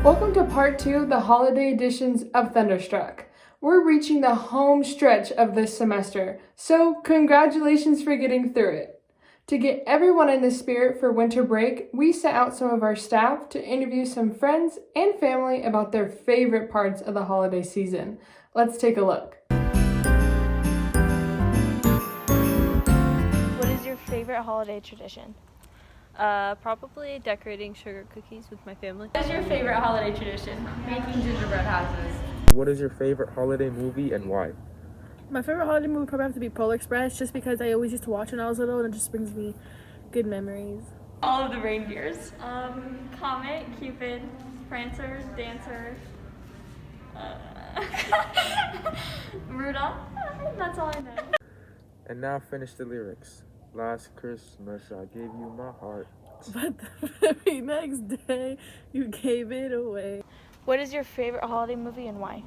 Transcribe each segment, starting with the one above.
Welcome to part 2 of the holiday editions of Thunderstruck. We're reaching the home stretch of this semester, so congratulations for getting through it. To get everyone in the spirit for winter break, we sent out some of our staff to interview some friends and family about their favorite parts of the holiday season. Let's take a look. What is your favorite holiday tradition? Probably decorating sugar cookies with my family. What is your favorite holiday tradition? Making gingerbread houses. What is your favorite holiday movie and why? My favorite holiday movie would probably have to be Polar Express, just because I always used to watch it when I was little and it just brings me good memories. All of the reindeers. Comet, Cupid, Prancer, Dancer, Rudolph. That's all I know. And now finish the lyrics. Last Christmas I gave you my heart. But the very next day, you gave it away. What is your favorite holiday movie and why?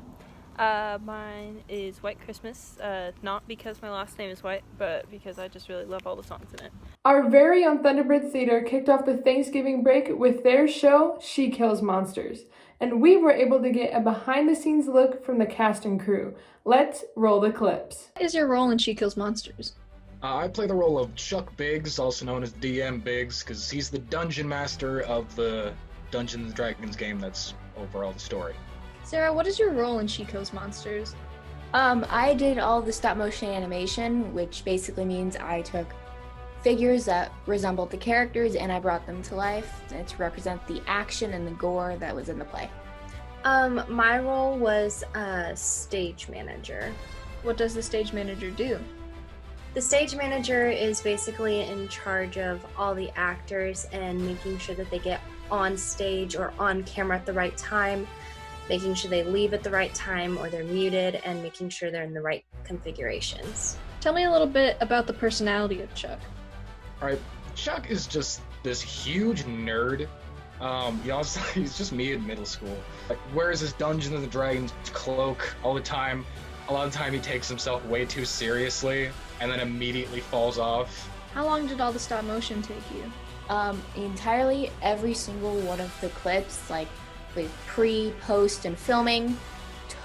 Mine is White Christmas, not because my last name is White, but because I just really love all the songs in it. Our very own Thunderbird Theater kicked off the Thanksgiving break with their show, She Kills Monsters. And we were able to get a behind-the-scenes look from the cast and crew. Let's roll the clips. What is your role in She Kills Monsters? I play the role of Chuck Biggs, also known as DM Biggs, because he's the dungeon master of the Dungeons & Dragons game that's overall the story. Sarah, what is your role in She Kills Monsters? I did all the stop motion animation, which basically means I took figures that resembled the characters and I brought them to life to represent the action and the gore that was in the play. My role was a stage manager. What does the stage manager do? The stage manager is basically in charge of all the actors and making sure that they get on stage or on camera at the right time, making sure they leave at the right time or they're muted, and making sure they're in the right configurations. Tell me a little bit about the personality of Chuck. Alright, Chuck is just this huge nerd. He's just me in middle school. Like, wears his Dungeons & Dragons cloak all the time. A lot of the time he takes himself way too seriously and then immediately falls off. How long did all the stop motion take you? Entirely every single one of the clips, like with pre, post, and filming,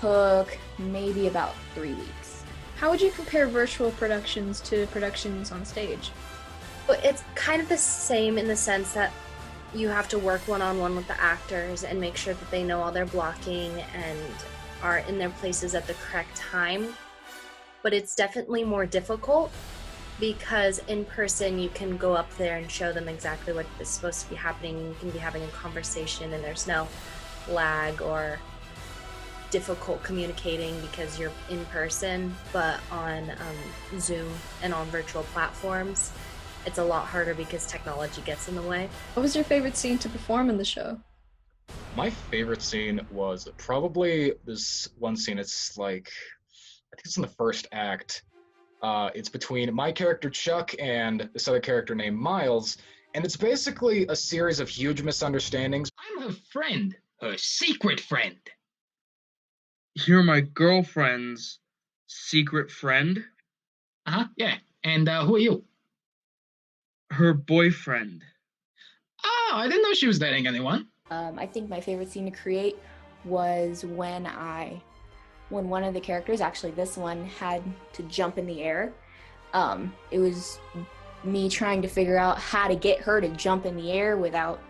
took maybe about 3 weeks. How would you compare virtual productions to productions on stage? But it's kind of the same in the sense that you have to work one-on-one with the actors and make sure that they know all their blocking and are in their places at the correct time. But it's definitely more difficult because in person you can go up there and show them exactly what is supposed to be happening. You can be having a conversation and there's no lag or difficult communicating because you're in person. But on Zoom and on virtual platforms, it's a lot harder because technology gets in the way. What was your favorite scene to perform in the show? My favorite scene was probably this one scene. It's like, I think it's in the first act. It's between my character Chuck and this other character named Miles, and it's basically a series of huge misunderstandings. I'm her friend, her secret friend. You're my girlfriend's secret friend? Yeah. And who are you? Her boyfriend. Oh, I didn't know she was dating anyone. I think my favorite scene to create was when one of the characters, actually this one, had to jump in the air. It was me trying to figure out how to get her to jump in the air without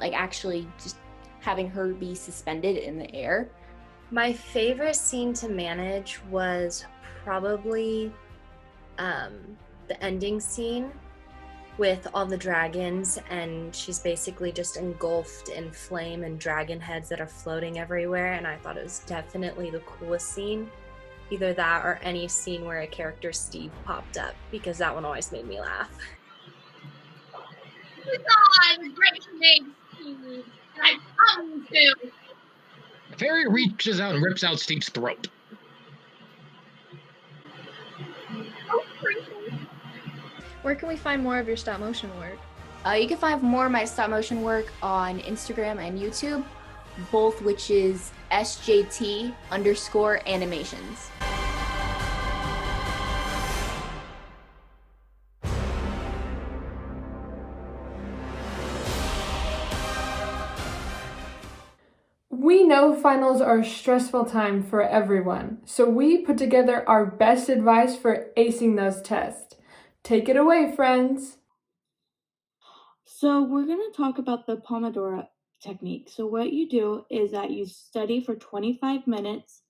actually just having her be suspended in the air. My favorite scene to manage was probably the ending scene with all the dragons, and she's basically just engulfed in flame and dragon heads that are floating everywhere, and I thought it was definitely the coolest scene. Either that or any scene where a character Steve popped up, because that one always made me laugh. You thought I was great name, Steve, and I come to. The fairy reaches out and rips out Steve's throat. Where can we find more of your stop motion work? You can find more of my stop motion work on Instagram and YouTube, both which is SJT_animations. We know finals are a stressful time for everyone, so we put together our best advice for acing those tests. Take it away, friends. So we're going to talk about the Pomodoro Technique. So what you do is that you study for 25 minutes,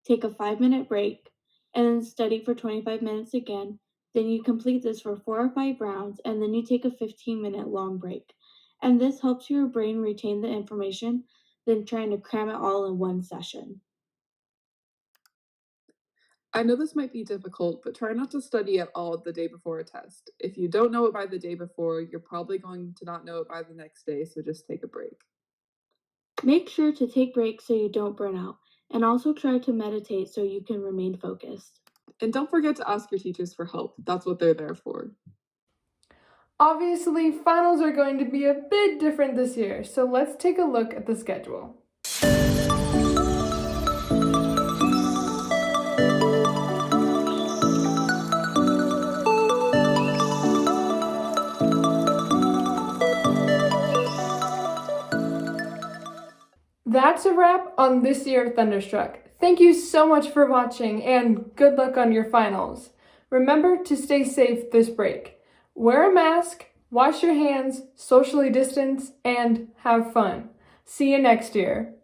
take a 5-minute break, and then study for 25 minutes again. Then you complete this for 4 or 5 rounds, and then you take a 15-minute long break. And this helps your brain retain the information than trying to cram it all in one session. I know this might be difficult, but try not to study at all the day before a test. If you don't know it by the day before, you're probably going to not know it by the next day, so just take a break. Make sure to take breaks so you don't burn out, and also try to meditate so you can remain focused. And don't forget to ask your teachers for help. That's what they're there for. Obviously, finals are going to be a bit different this year, so let's take a look at the schedule. That's a wrap on this year of Thunderstruck. Thank you so much for watching and good luck on your finals. Remember to stay safe this break. Wear a mask, wash your hands, socially distance, and have fun. See you next year.